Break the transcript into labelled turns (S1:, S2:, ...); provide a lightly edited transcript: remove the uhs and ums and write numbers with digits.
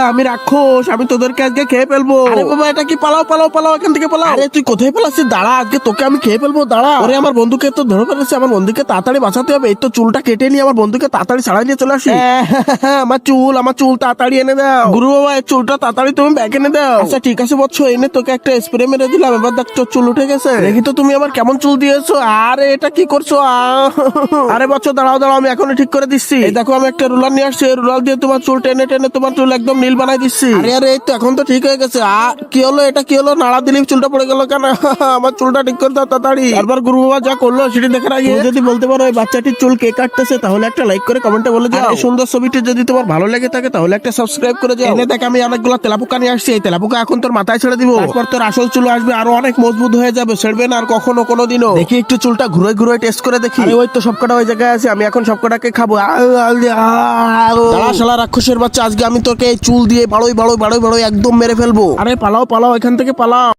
S1: আমি রাক্ষস, আমি তোদেরকে আজকে খেয়ে ফেলবো। আরে বাবা এটা কি, পালাও পালাও পালাও এখান থেকে পালাও। আরে তুই কোথায় পালাচ্ছিস? দাঁড়া, আজকে তোকে আমি খেয়ে ফেলবো, দাঁড়া। ওরে আমার বন্ধুকে তো ধরে ফেলেছে, আমার বন্ধুকে তাড়াতাড়ি বাঁচাতে হবে। এই তো চুলটা কেটে নিয়ে আমার বন্ধুকে তাড়াতাড়ি ছাড়াই নিয়ে চলে আসি। আমার চুল তাড়াতাড়ি এনে দাও। গুরু বাবা এই চুলটা তাড়াতাড়ি তুমি ব্যাগ এনে দাও। আচ্ছা ঠিক আছে বৎস, এনে তোকে একটা স্প্রে মেরে দিলাম, এবার দেখ তোর চুল উঠে গেছে। দেখি তো তুমি আমার কেমন চুল দিয়েছো। আরে এটা কি করছো? আরে বৎস দাঁড়াও দাঁড়াও, আমি এখনই ঠিক করে দিচ্ছি। এই দেখো আমি একটা রুলার নিয়ে আসছি, রুলার দিয়ে তোমার চুল টেনে টেনে তোমার চুল একদম নীল বানাই দিচ্ছি। আরে আরে এই তো এখন তো ঠিক হয়ে গেছে। কি হলো এটা, কি হলো? নাড়া দিলেই চুলটা পড়ে গেল কেন? আমার চুলটা ঠিক করে দাও তাড়াতাড়ি। তারপর গুরু বাবা যা করলো সেটি দেখার আগে তুমি যদি বলতে পারো এই বাচ্চাটির চুল কে কাটতেছে, তাহলে একটা লাইক করে কমেন্টে বলে যাও। এই সুন্দর ছবিটি যদি তোমার ভালো লেগে থাকে তাহলে একটা সাবস্ক্রাইব করে যাও। এনে দেখ আমি অনেকগুলো তেলাপোকা নিয়ে আসছি, এই তেলাপোকা এখন তোর মাথায় ছেড়ে দিব। তারপর তোর আসল চুল আসবে, আরো অনেক মজবুত হয়ে যাবে, ছেড়বে না আর কখনো কোনোদিনও। দেখি একটু চুলটা ঘুরে ঘুরে টেস্ট করে দেখি। আরে ওই তো সবকটা ওই জায়গায় আছে, আমি এখন সবকটাকে খাবো। দাঁড়া শালা রাক্ষসের বাচ্চা, আজকে আমি তোকে এই চুল দিয়ে বাড়োই বাড়োই বাড়োই বাড়োই একদম মেরে ফেলবো। আরে পালাও পালাও এখান থেকে পালাও।